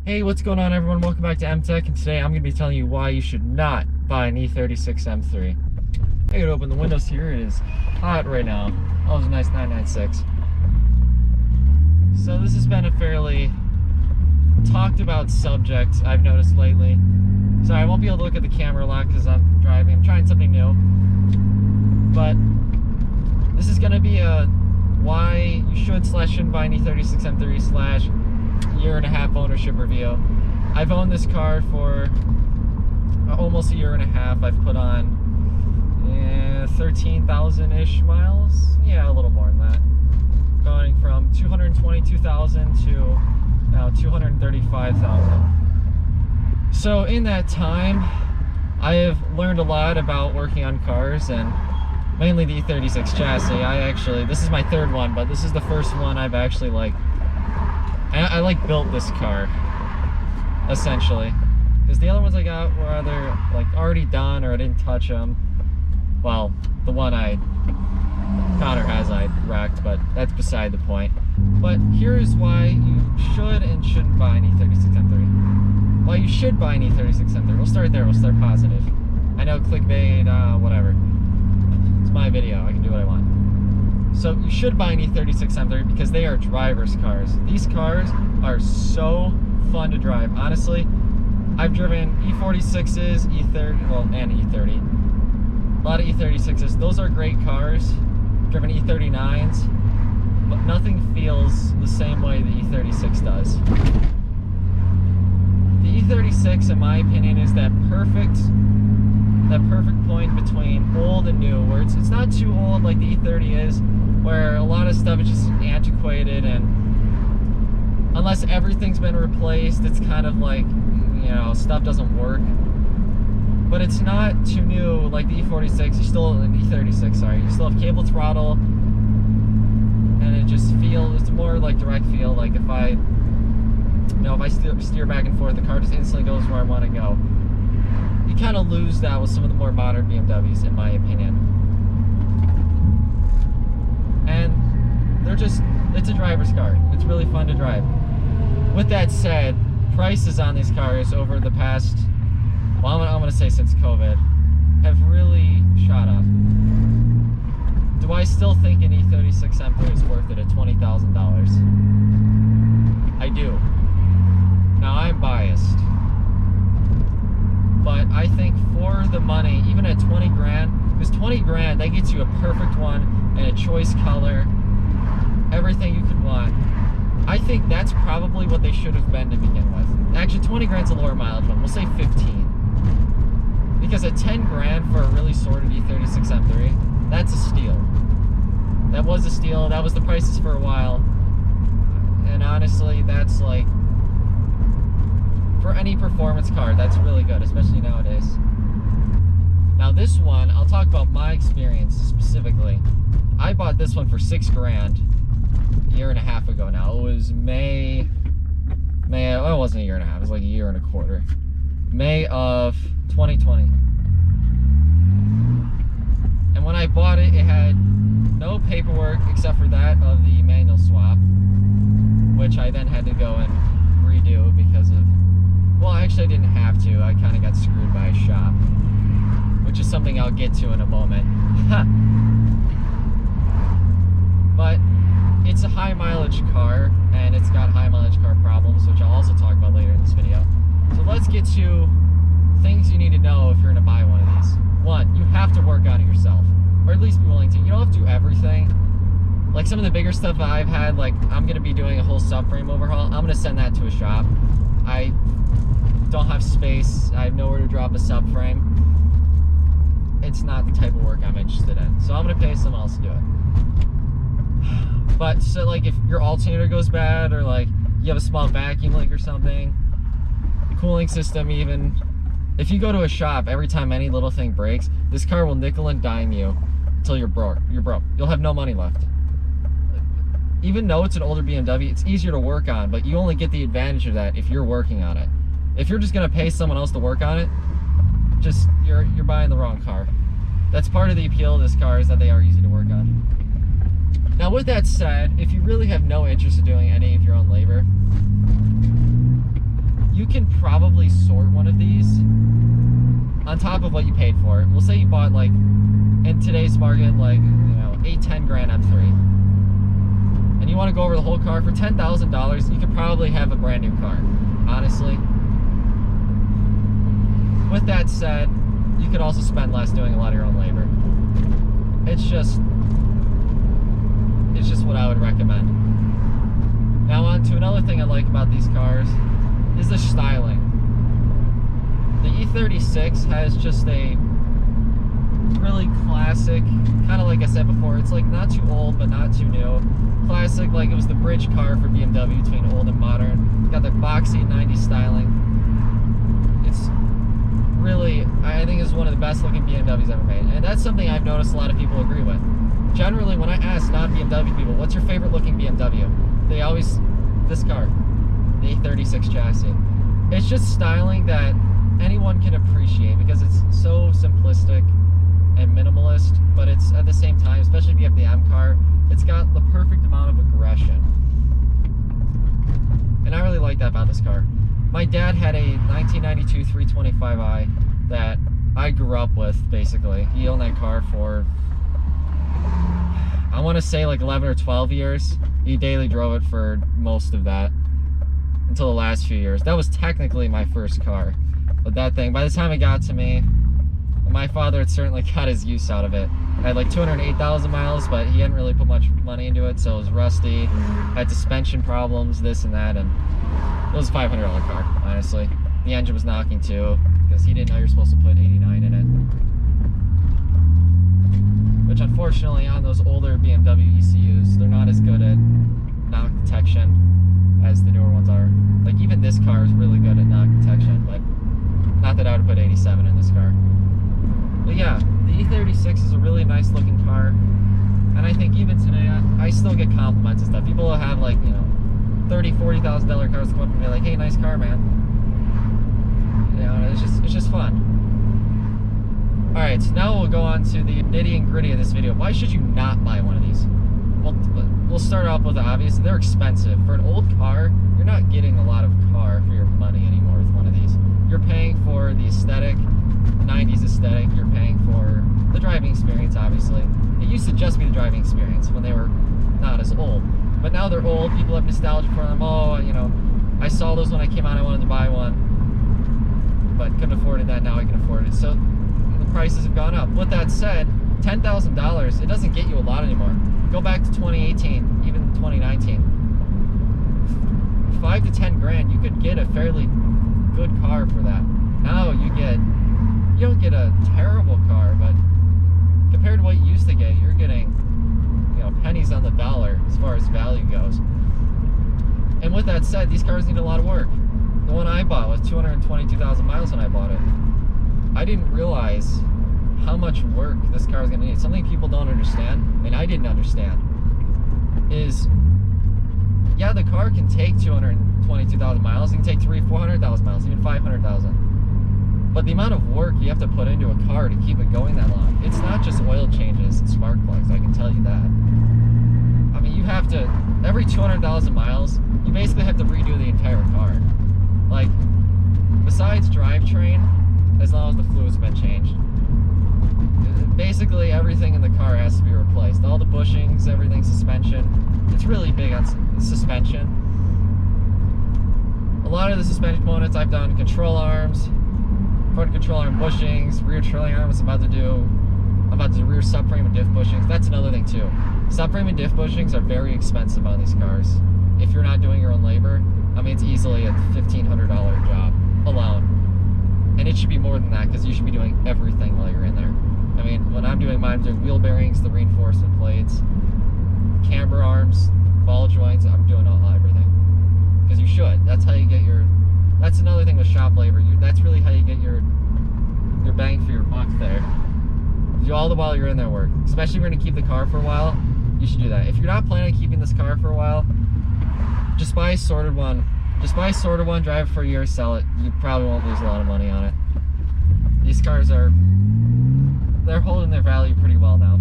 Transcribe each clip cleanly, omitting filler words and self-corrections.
Hey, what's going on everyone? Welcome back to MTech, and today I'm going to be telling you why you should not buy an E36 M3. I gotta open the windows here. It is hot right now. Oh, it was a nice 996. So this has been a fairly talked about subject I've noticed lately. Sorry, I won't be able to look at the camera a lot because I'm driving. I'm trying something new. But this is going to be a why you should / shouldn't buy an E36 M3 / year-and-a-half ownership review. I've owned this car for almost a year and a half. I've put on 13,000-ish miles. Yeah, a little more than that. Going from 222,000 to now 235,000. So in that time, I have learned a lot about working on cars, and mainly the E36 chassis. This is my third one, but this is the first one I've actually I built this car, essentially, because the other ones I got were either already done or I didn't touch them. Well, the one Connor has I wrecked, but that's beside the point. But here's why you should and shouldn't buy an E36 M3. Why you should buy an E36 M3. We'll start there. We'll start positive. I know clickbait, whatever. It's my video. I can do what I want. So you should buy an E36 M3 because they are driver's cars. These cars are so fun to drive. Honestly, I've driven E46s, E30, well, and E30. A lot of E36s. Those are great cars. I've driven E39s, but nothing feels the same way the E36 does. The E36, in my opinion, is that perfect point between old and new, where it's not too old like the E30 is, where a lot of stuff is just antiquated, and unless everything's been replaced, it's kind of like, stuff doesn't work. But it's not too new like the E46. You still, the E36, sorry, you still have cable throttle, and it just feels, it's more like direct feel. Like if I steer back and forth, the car just instantly goes where I want to go. You kind of lose that with some of the more modern BMWs, in my opinion. And it's a driver's car. It's really fun to drive. With that said, prices on these cars over the past, well, I'm going to say since COVID, have really shot up. Do I still think an E36 M3 is worth it at $20,000? I do. Now, I'm biased, but I think for the money, even at 20 grand, because 20 grand, that gets you a perfect one in a choice color, everything you could want. I think that's probably what they should have been to begin with. Actually, 20 grand's a lower mileage one. We'll say 15. Because at 10 grand for a really sorted E36 M3, that's a steal. That was a steal. That was the prices for a while. And honestly, that's for any performance car, that's really good, especially nowadays. Now this one, I'll talk about my experience specifically. I bought this one for 6 grand a year and a half ago now. It was May, oh, it wasn't a year and a half, it was like a year and a quarter. May of 2020. And when I bought it, it had no paperwork except for that of the manual swap, which I then had to go and redo because of, well, actually I didn't have to. I kind of got screwed by a shop, which is something I'll get to in a moment. But it's a high mileage car, and it's got high mileage car problems, which I'll also talk about later in this video. So let's get to things you need to know if you're going to buy one of these. One, you have to work on it yourself, or at least be willing to. You don't have to do everything. Like some of the bigger stuff I've had, like I'm going to be doing a whole subframe overhaul. I'm going to send that to a shop. I don't have space. I have nowhere to drop a subframe. It's not the type of work I'm interested in. So I'm going to pay someone else to do it. But so like if your alternator goes bad, or like you have a small vacuum leak or something, cooling system even, if you go to a shop, every time any little thing breaks, this car will nickel and dime you until you're broke. You'll have no money left. Even though it's an older BMW, it's easier to work on, but you only get the advantage of that if you're working on it. If you're just gonna pay someone else to work on it, you're buying the wrong car. That's part of the appeal of this car, is that they are easy to work on. Now with that said, if you really have no interest in doing any of your own labor, can probably sort one of these on top of what you paid for it. We'll say you bought, like, in today's market, like, you know, 8-10 grand M3, and you want to go over the whole car for $10,000, you could probably have a brand new car, honestly. With that said, you could also spend less doing a lot of your own labor. It's just what I would recommend. Now on to another thing I like about these cars is the styling. The E36 has just a really classic, kind of like I said before, it's like not too old but not too new. Classic, like it was the bridge car for BMW between old and modern. It's got the boxy 90s styling. It's really, I think it's one of the best looking BMWs ever made. And that's something I've noticed a lot of people agree with. Generally, when I ask non-BMW people, what's your favorite looking BMW? They always, this car, the E36 chassis. It's just styling that anyone can appreciate because it's so simplistic and minimalist, but it's at the same time, especially if you have the M car, it's got the perfect amount of aggression. And I really like that about this car. My dad had a 1992 325i that I grew up with, basically. He owned that car for, I want to say like 11 or 12 years. He daily drove it for most of that until the last few years. That was technically my first car. But that thing, by the time it got to me, my father had certainly got his use out of it. I had like 208,000 miles, but he hadn't really put much money into it, so it was rusty. Had suspension problems, this and that, and it was a $500 car, honestly. The engine was knocking too, because he didn't know you're supposed to put 89 in it. Which unfortunately, on those older BMW ECUs, they're not as good at knock detection as the newer ones are. Like even this car is really good at knock detection, but not that I would put 87 in this car. But yeah, the E36 is a really nice looking car, and I think even today I still get compliments and stuff. People will have like, you know, $30,000, $40,000 cars come up and be like, hey, nice car, man. You know, it's just fun. Alright, so now we'll go on to the nitty and gritty of this video. Why should you not buy one of these? We'll start off with the obvious. They're expensive. For an old car, you're not getting a lot of car for your money anymore with one of these. You're paying for the aesthetic, 90s aesthetic. You're paying for the driving experience, obviously. It used to just be the driving experience when they were not as old. But now they're old, people have nostalgia for them. Oh, you know, I saw those when I came out, I wanted to buy one, but couldn't afford it. That now I can afford it. So the prices have gone up. With that said, $10,000, it doesn't get you a lot anymore. Go back to 2018, even 2019. 5 to 10 grand, you could get a fairly good car for that. Now you don't get a terrible car, but compared to what you used to get, you're getting, you know, pennies on the dollar as far as value goes. And with that said, these cars need a lot of work. The one I bought was 222,000 miles when I bought it. I didn't realize how much work this car is going to need. Something people don't understand, and I didn't understand, is, yeah, the car can take 222,000 miles. It can take 400,000 miles, even 500,000. But the amount of work you have to put into a car to keep it going that long, it's not just oil changes and spark plugs, I can tell you that. I mean, you have to, every 200,000 miles, you basically have to redo the entire car. Like, besides drivetrain, as long as the fluid's been changed, basically everything in the car has to be replaced. All the bushings, everything, suspension. It's really big on suspension. A lot of the suspension components I've done: control arms, front control arm bushings, rear trailing arms. I'm about to do rear subframe and diff bushings. That's another thing too. Subframe and diff bushings are very expensive on these cars. If you're not doing your own labor, I mean, it's easily a $1,500 job alone. And it should be more than that, because you should be doing everything while you're in there. I mean, when I'm doing mine, I'm doing wheel bearings, the reinforcement plates, camber arms, ball joints. I'm doing everything. Because you should. That's how you get your... That's another thing with shop labor. That's really how you get your bang for your buck there. Do all the while you're in there work. Especially if you're going to keep the car for a while, you should do that. If you're not planning on keeping this car for a while, just buy a sorted one. Just buy a sorted one, drive it for a year, sell it. You probably won't lose a lot of money on it. These cars they're holding their value pretty well now.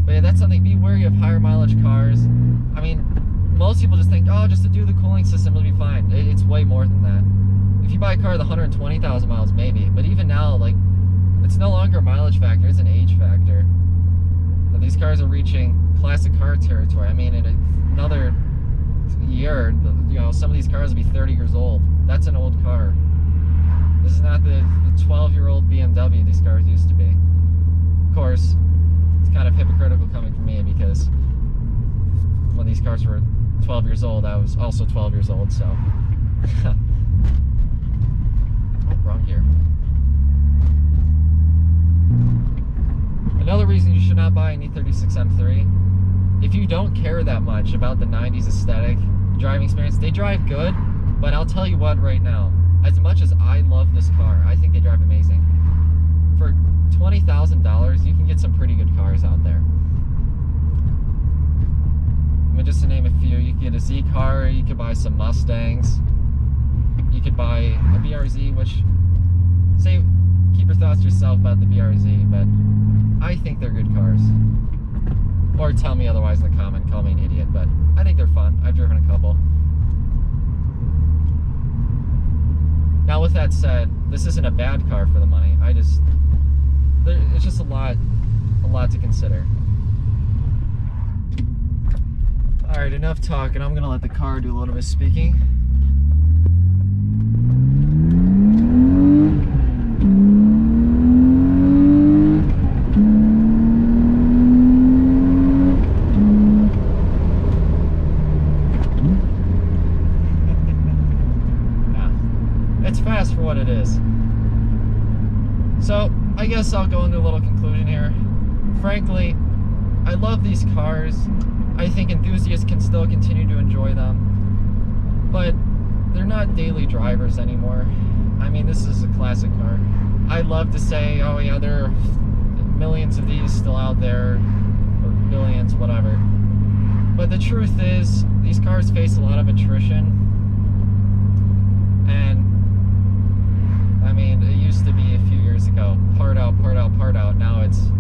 But yeah, that's something. Be wary of higher mileage cars. I mean, most people just think, oh, just to do the cooling system, it'll be fine. It's way more than that. If you buy a car with 120,000 miles, maybe. But even now, like, it's no longer a mileage factor, it's an age factor. But these cars are reaching classic car territory. I mean, in another year, you know, some of these cars will be 30 years old. That's an old car. This is not the 12-year-old BMW these cars used to be. Of course, it's kind of hypocritical coming from me because when these cars were 12 years old, I was also 12 years old, so. Oh, wrong gear. Another reason you should not buy an E36 M3, if you don't care that much about the 90s aesthetic, driving experience, they drive good, but I'll tell you what right now, as much as I love this car, I think they drive amazing. For $20,000, you can get some pretty good cars out there. I mean, just to name a few, you could get a Z car, you could buy some Mustangs, you could buy a BRZ, which, say, keep your thoughts to yourself about the BRZ, but I think they're good cars. Or tell me otherwise in the comment, call me an idiot, but I think they're fun. I've driven a couple. Now with that said, this isn't a bad car for the money. It's just a lot to consider. Alright, enough talking. I'm gonna let the car do a little bit of speaking. It's fast for what it is. So, I guess I'll go into a little conclusion here. Frankly, I love these cars. I think enthusiasts can still continue to enjoy them. But they're not daily drivers anymore. I mean, this is a classic car. I'd love to say, oh yeah, there are millions of these still out there, or billions, whatever. But the truth is, these cars face a lot of attrition. And I mean, it used to be a few years ago, part out, part out, part out. Now it's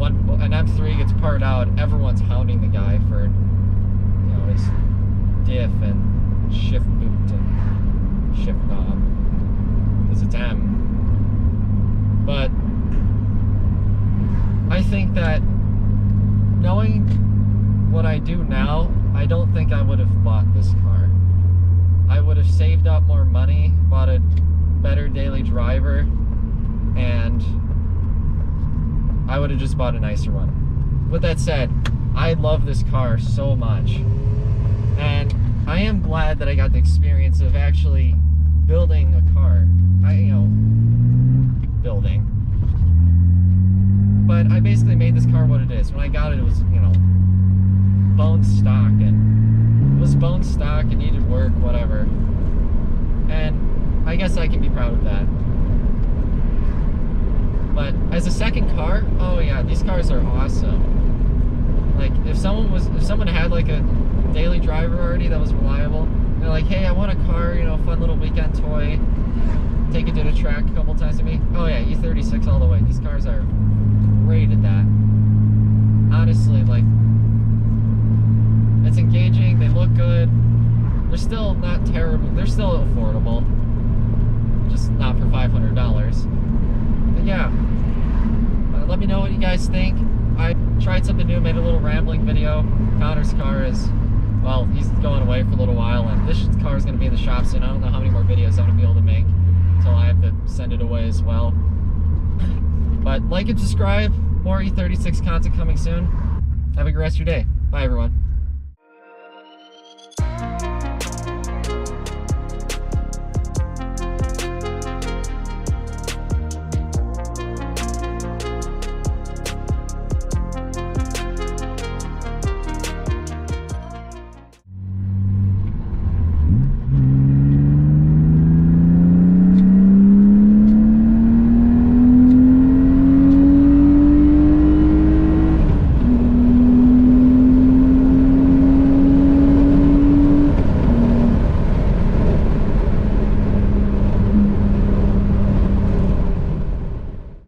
an M3 gets part out, everyone's hounding the guy for, you know, his diff and shift boot and shift knob, because it's M. But I think that knowing what I do now, I don't think I would have bought this car. I would have saved up more money, bought a better daily driver, and I would have just bought a nicer one. With that said, I love this car so much, and I am glad that I got the experience of actually building a car. Building. But I basically made this car what it is. When I got it, it was, bone stock, and it was bone stock and needed work, whatever. And I guess I can be proud of that. But as a second car, oh yeah, these cars are awesome. Like, if someone had like a daily driver already that was reliable, they're like, hey, I want a car, fun little weekend toy, take it to the track a couple times with me. Oh yeah, E36 all the way. These cars are great at that. Honestly, like, it's engaging, they look good, they're still not terrible, they're still affordable, just not for $500. But yeah, let me know what you guys think. I tried something new, made a little rambling video. Connor's car is, well, he's going away for a little while, and this car is going to be in the shop soon. I don't know how many more videos I'm going to be able to make until I have to send it away as well. But like and subscribe, more E36 content coming soon. Have a good rest of your day. Bye everyone.